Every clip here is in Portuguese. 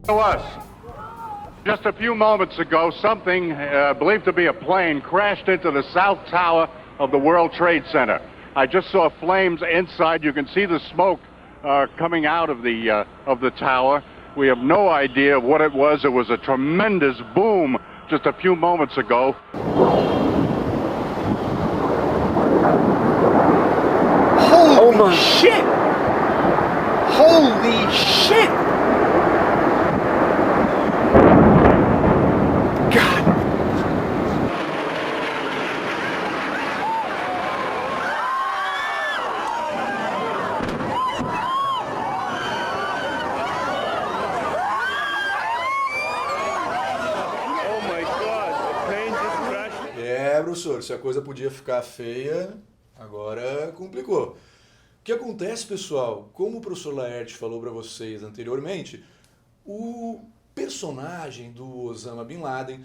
To us. Just a few moments ago, something believed to be a plane crashed into the south tower of the World Trade Center. I just saw flames inside. You can see the smoke coming out of the tower. We have no idea what it was. It was a tremendous boom just a few moments ago. Holy shit! Holy shit! God. Oh my God, the plane just crashed. Professor, se a coisa podia ficar feia, agora complicou. O que acontece, pessoal, como o professor Laerte falou para vocês anteriormente, o personagem do Osama Bin Laden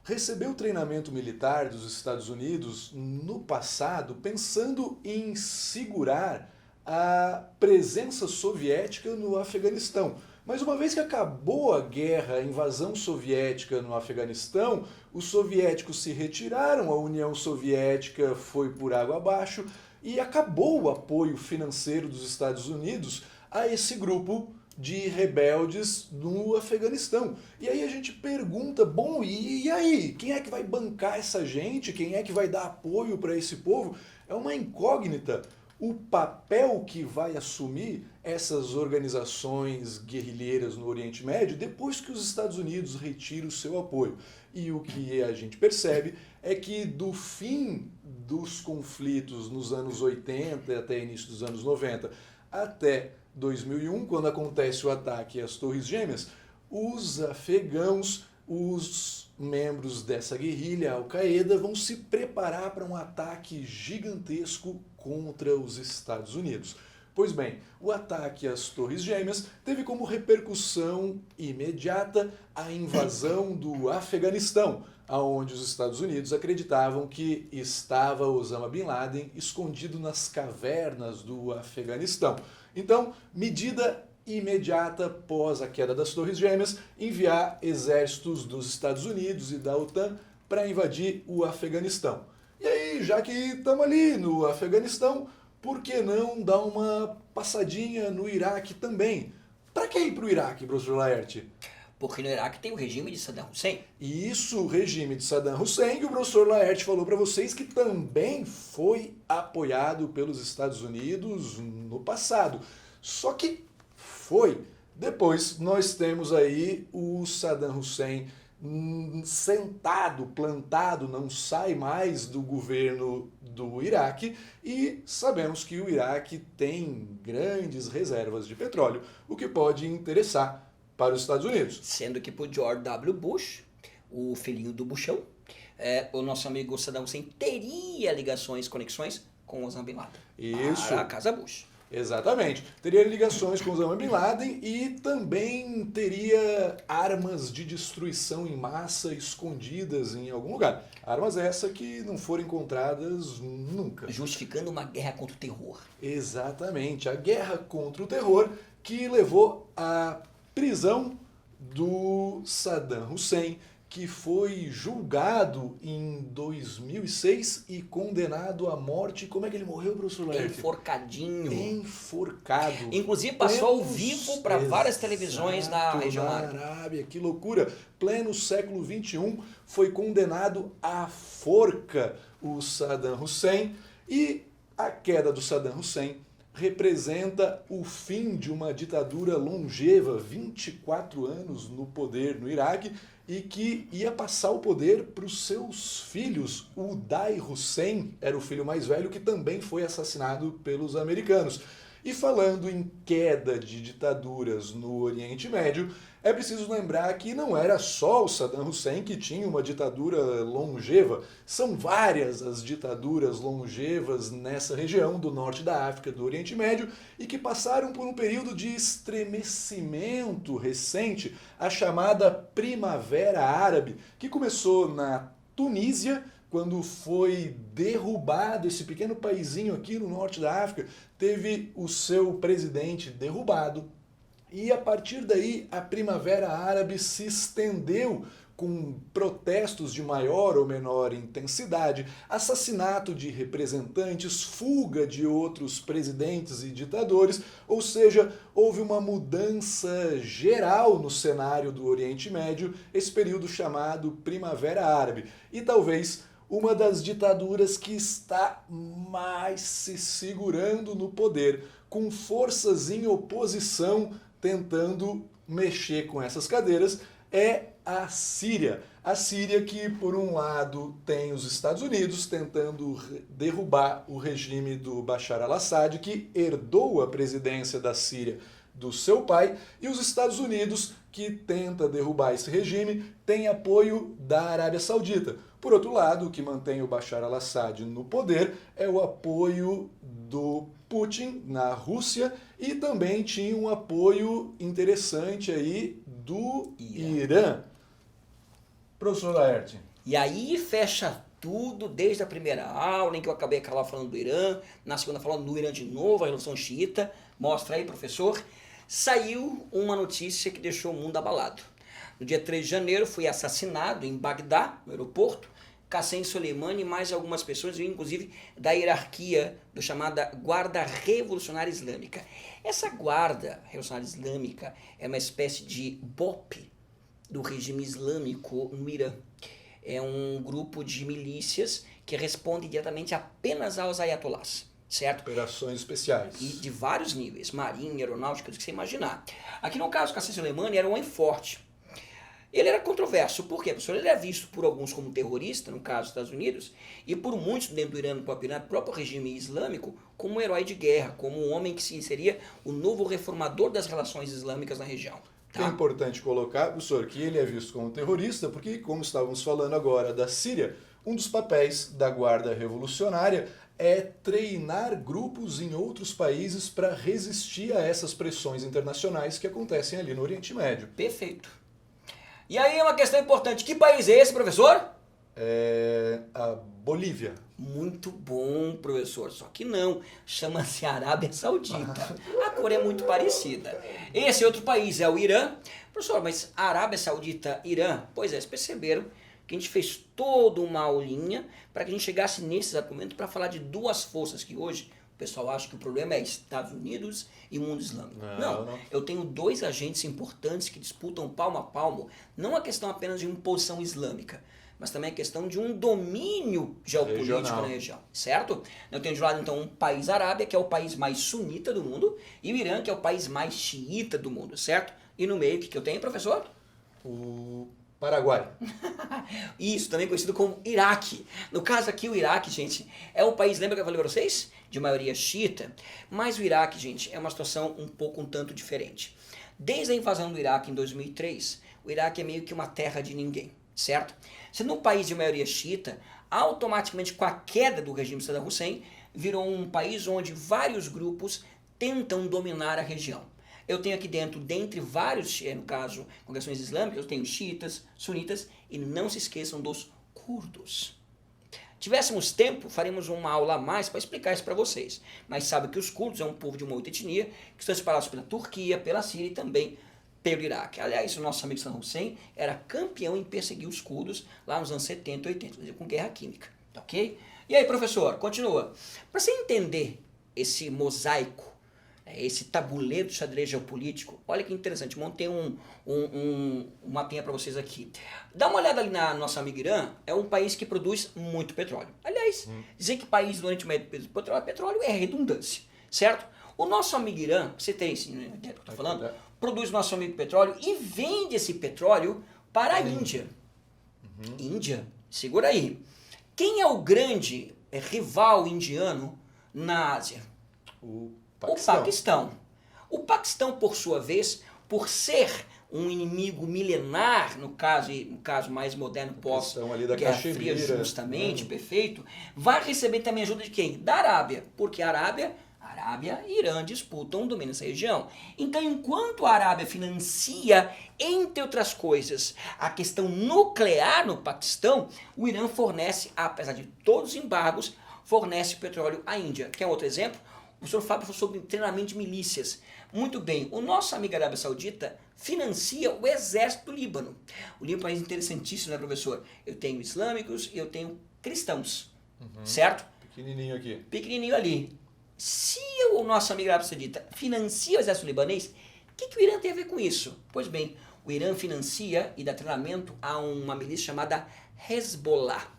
recebeu treinamento militar dos Estados Unidos no passado pensando em segurar a presença soviética no Afeganistão. Mas uma vez que acabou a guerra, a invasão soviética no Afeganistão, os soviéticos se retiraram, a União Soviética foi por água abaixo e acabou o apoio financeiro dos Estados Unidos a esse grupo de rebeldes no Afeganistão. E aí a gente pergunta, bom, e aí? Quem é que vai bancar essa gente? Quem é que vai dar apoio para esse povo? É uma incógnita. O papel que vai assumir essas organizações guerrilheiras no Oriente Médio depois que os Estados Unidos retiram o seu apoio. E o que a gente percebe é que do fim dos conflitos nos anos 80 até início dos anos 90 até 2001, quando acontece o ataque às Torres Gêmeas, os afegãos, os membros dessa guerrilha, Al-Qaeda, vão se preparar para um ataque gigantesco contra os Estados Unidos. Pois bem, o ataque às Torres Gêmeas teve como repercussão imediata a invasão do Afeganistão, aonde os Estados Unidos acreditavam que estava Osama Bin Laden escondido nas cavernas do Afeganistão. Então, medida imediata após a queda das Torres Gêmeas, enviar exércitos dos Estados Unidos e da OTAN para invadir o Afeganistão. E aí, já que estamos ali no Afeganistão, por que não dar uma passadinha no Iraque também? Para que ir para o Iraque, professor Laerte? Porque no Iraque tem o regime de Saddam Hussein. E isso, o regime de Saddam Hussein, que o professor Laerte falou para vocês que também foi apoiado pelos Estados Unidos no passado. Só que foi. Depois nós temos aí o Saddam Hussein sentado, plantado, não sai mais do governo do Iraque e sabemos que o Iraque tem grandes reservas de petróleo, o que pode interessar para os Estados Unidos. Sendo que por George W. Bush, o filhinho do Bushão, o nosso amigo Saddam Hussein teria ligações, conexões com Osama Bin Laden. Isso. Para a casa Bush. Exatamente. Teria ligações com Osama Bin Laden e também teria armas de destruição em massa escondidas em algum lugar. Armas essas que não foram encontradas nunca. Justificando uma guerra contra o terror. Exatamente. A guerra contra o terror que levou à prisão do Saddam Hussein, que foi julgado em 2006 e condenado à morte. Como é que ele morreu, professor Laerte? Enforcadinho. Enforcado. Inclusive passou ao vivo para várias televisões na região Arábia. Que loucura. Pleno século XXI, foi condenado à forca o Saddam Hussein. E a queda do Saddam Hussein representa o fim de uma ditadura longeva, 24 anos no poder no Iraque, e que ia passar o poder para os seus filhos. O Uday Hussein era o filho mais velho, que também foi assassinado pelos americanos. E falando em queda de ditaduras no Oriente Médio, é preciso lembrar que não era só o Saddam Hussein que tinha uma ditadura longeva. São várias as ditaduras longevas nessa região do norte da África, do Oriente Médio, e que passaram por um período de estremecimento recente, a chamada Primavera Árabe, que começou na Tunísia, quando foi derrubado esse pequeno paizinho aqui no norte da África, teve o seu presidente derrubado. E a partir daí, a Primavera Árabe se estendeu com protestos de maior ou menor intensidade, assassinato de representantes, fuga de outros presidentes e ditadores, ou seja, houve uma mudança geral no cenário do Oriente Médio, esse período chamado Primavera Árabe. E talvez uma das ditaduras que está mais se segurando no poder, com forças em oposição tentando mexer com essas cadeiras, é a Síria. A Síria que, por um lado, tem os Estados Unidos tentando derrubar o regime do Bashar al-Assad, que herdou a presidência da Síria do seu pai, e os Estados Unidos, que tenta derrubar esse regime, tem apoio da Arábia Saudita. Por outro lado, o que mantém o Bashar al-Assad no poder é o apoio do Putin na Rússia, e também tinha um apoio interessante aí do Irã. Professor Laerte. E aí fecha tudo, desde a primeira aula, em que eu acabei falando do Irã, na segunda falando do Irã de novo, a Revolução Xiita. Mostra aí, professor. Saiu uma notícia que deixou o mundo abalado. No dia 3 de janeiro foi assassinado em Bagdá, no aeroporto, Qassem Soleimani e mais algumas pessoas, inclusive da hierarquia do chamada Guarda Revolucionária Islâmica. Essa Guarda Revolucionária Islâmica é uma espécie de BOP do regime islâmico no Irã. É um grupo de milícias que responde diretamente apenas aos ayatollahs, certo? Operações especiais. E de vários níveis, marinha, aeronáutica, do que você imaginar. Aqui no caso, Qassem Soleimani era um homem forte. Ele era controverso, por quê, professor? Ele é visto por alguns como terrorista, no caso dos Estados Unidos, e por muitos dentro do Irã, no próprio regime islâmico, como um herói de guerra, como um homem que seria o novo reformador das relações islâmicas na região. Tá? É importante colocar, professor, que ele é visto como terrorista, porque, como estávamos falando agora da Síria, um dos papéis da Guarda Revolucionária é treinar grupos em outros países para resistir a essas pressões internacionais que acontecem ali no Oriente Médio. Perfeito. E aí uma questão importante, que país é esse, professor? É a Bolívia. Muito bom, professor, só que não, chama-se Arábia Saudita. A cor é muito parecida. Esse outro país é o Irã. Professor, mas Arábia Saudita, Irã, pois é, vocês perceberam que a gente fez toda uma aulinha para que a gente chegasse nesses argumentos para falar de duas forças que hoje o pessoal acha que o problema é Estados Unidos e o mundo islâmico. Não, eu tenho dois agentes importantes que disputam palmo a palmo, não a questão apenas de imposição islâmica, mas também a questão de um domínio geopolítico regional na região, certo? Eu tenho de lado, então, um país Arábia, que é o país mais sunita do mundo, e o Irã, que é o país mais xiita do mundo, certo? E no meio, o que eu tenho, professor? O Paraguai. Isso, também conhecido como Iraque. No caso aqui, o Iraque, gente, é um país, lembra que eu falei para vocês? De maioria xiita. Mas o Iraque, gente, é uma situação um tanto diferente. Desde a invasão do Iraque em 2003, o Iraque é meio que uma terra de ninguém, certo? Sendo um país de maioria xiita, automaticamente com a queda do regime Saddam Hussein, virou um país onde vários grupos tentam dominar a região. Eu tenho aqui dentro, dentre vários, no caso, congregações islâmicas, eu tenho xiitas, sunitas, e não se esqueçam dos curdos. Tivéssemos tempo, faremos uma aula a mais para explicar isso para vocês. Mas sabe que os curdos é um povo de uma outra etnia, que estão espalhados pela Turquia, pela Síria e também pelo Iraque. Aliás, o nosso amigo Saddam Hussein era campeão em perseguir os curdos lá nos anos 70 e 80, com guerra química, tá ok? E aí, professor, continua. Para você entender esse mosaico, esse tabuleiro de xadrez geopolítico, olha que interessante, montei um mapinha para vocês aqui. Dá uma olhada ali na nossa amiga Irã, é um país que produz muito petróleo. Aliás, dizer que país do Oriente Médio produz petróleo é redundância, certo? O nosso amigo Irã, você tem esse ideia do que eu estou falando? Produz nosso amigo petróleo e vende esse petróleo para a Índia. Índia, segura aí. Quem é o grande rival indiano na Ásia? O Paquistão. O Paquistão, por sua vez, por ser um inimigo milenar, no caso mais moderno, pós-Guerra Fria, justamente, perfeito, vai receber também ajuda de quem? Da Arábia, porque a Arábia e Irã disputam o domínio nessa região. Então, enquanto a Arábia financia, entre outras coisas, a questão nuclear no Paquistão, o Irã fornece, apesar de todos os embargos, fornece petróleo à Índia. Quer outro exemplo? O professor Fábio falou sobre treinamento de milícias. Muito bem, o nosso amigo Arábia Saudita financia o exército do Líbano. O Líbano é um país interessantíssimo, né, professor? Eu tenho islâmicos e eu tenho cristãos, certo? Pequenininho aqui. Pequenininho ali. Se o nosso amigo Arábia Saudita financia o exército libanês, o que o Irã tem a ver com isso? Pois bem, o Irã financia e dá treinamento a uma milícia chamada Hezbollah.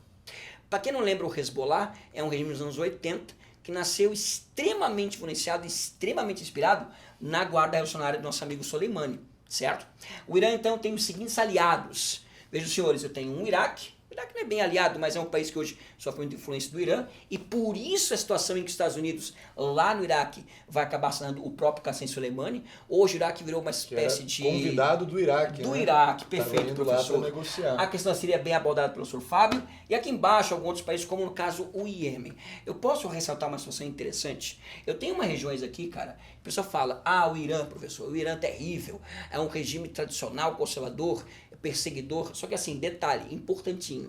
Para quem não lembra, o Hezbollah é um regime dos anos 80 que nasceu extremamente influenciado, extremamente inspirado na guarda revolucionária do nosso amigo Soleimani, certo? O Irã, então, tem os seguintes aliados. Vejam, senhores, eu tenho um Iraque. O Iraque não é bem aliado, mas é um país que hoje sofre muita influência do Irã, e por isso a situação em que os Estados Unidos, lá no Iraque, vai acabar assinando o próprio Qassem Soleimani. Hoje o Iraque virou uma espécie de... convidado do Iraque, Do né? Iraque, Tava perfeito, indo lá professor. para negociar. A questão da Síria é bem abordada pelo professor Fábio. E aqui embaixo, alguns outros países, como no caso o Iêmen. Eu posso ressaltar uma situação interessante? Eu tenho umas regiões aqui, cara, o pessoal fala, o Irã, professor, o Irã é terrível, é um regime tradicional, conservador, perseguidor. Só que assim, detalhe, importantinho.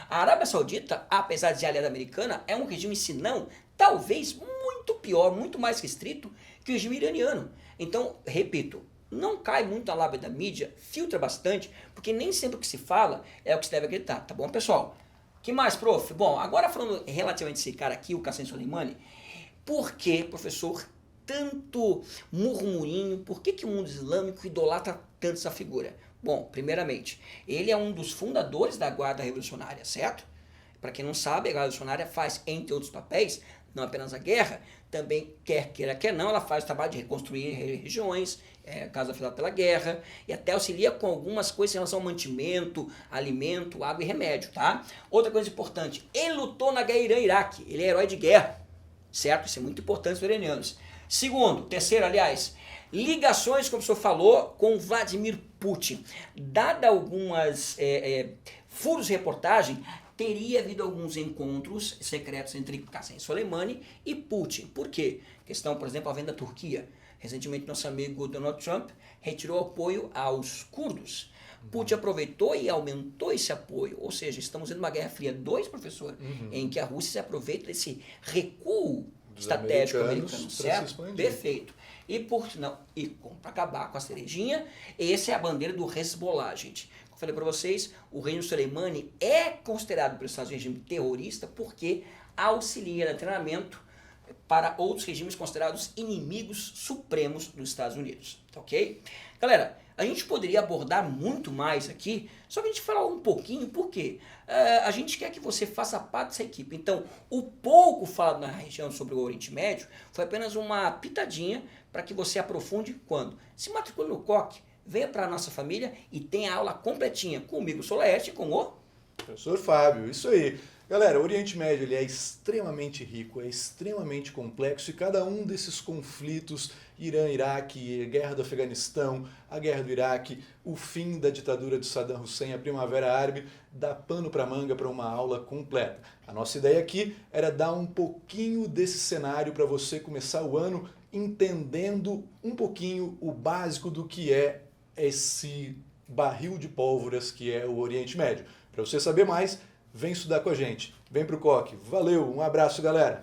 A Arábia Saudita, apesar de aliada americana, é um regime, se não, talvez muito pior, muito mais restrito que o regime iraniano. Então, repito, não cai muito na lábia da mídia, filtra bastante, porque nem sempre o que se fala é o que se deve acreditar, tá bom, pessoal? Que mais, prof? Bom, agora falando relativamente a esse cara aqui, o Qassem Soleimani, por que, professor, tanto murmurinho, por que o mundo islâmico idolatra tanto essa figura? Bom, primeiramente, ele é um dos fundadores da Guarda Revolucionária, certo? Para quem não sabe, a Guarda Revolucionária faz, entre outros papéis, não apenas a guerra, também, quer queira, quer não, ela faz o trabalho de reconstruir regiões, caso afetado pela guerra, e até auxilia com algumas coisas em relação ao mantimento, alimento, água e remédio, tá? Outra coisa importante, ele lutou na guerra Irã-Iraque, ele é herói de guerra, certo? Isso é muito importante para os iranianos. Terceiro, aliás, ligações, como o senhor falou, com Vladimir Putin. Dada algumas furos de reportagem, teria havido alguns encontros secretos entre Qassem Soleimani e Putin. Por quê? Questão, por exemplo, a venda da Turquia. Recentemente, nosso amigo Donald Trump retirou apoio aos curdos. Putin aproveitou e aumentou esse apoio. Ou seja, estamos vendo uma Guerra Fria 2, professor, em que a Rússia se aproveita desse recuo estratégico americano, certo? Perfeito. E para acabar com a cerejinha, essa é a bandeira do Hezbollah, gente. Como eu falei para vocês, o reino Soleimani é considerado pelos Estados Unidos regime terrorista porque auxilia no treinamento para outros regimes considerados inimigos supremos dos Estados Unidos, tá ok? Galera, a gente poderia abordar muito mais aqui, só que a gente falar um pouquinho, porque a gente quer que você faça parte dessa equipe. Então, o pouco falado na região sobre o Oriente Médio foi apenas uma pitadinha para que você aprofunde quando se matricule no COC, venha para a nossa família e tenha a aula completinha comigo, Solaerte, e com o professor Fábio, isso aí. Galera, o Oriente Médio ele é extremamente rico, é extremamente complexo e cada um desses conflitos, Irã, Iraque, a guerra do Afeganistão, a guerra do Iraque, o fim da ditadura de Saddam Hussein, a Primavera Árabe, dá pano para manga para uma aula completa. A nossa ideia aqui era dar um pouquinho desse cenário para você começar o ano entendendo um pouquinho o básico do que é esse barril de pólvoras que é o Oriente Médio. Para você saber mais, vem estudar com a gente. Vem pro COC. Valeu, um abraço, galera!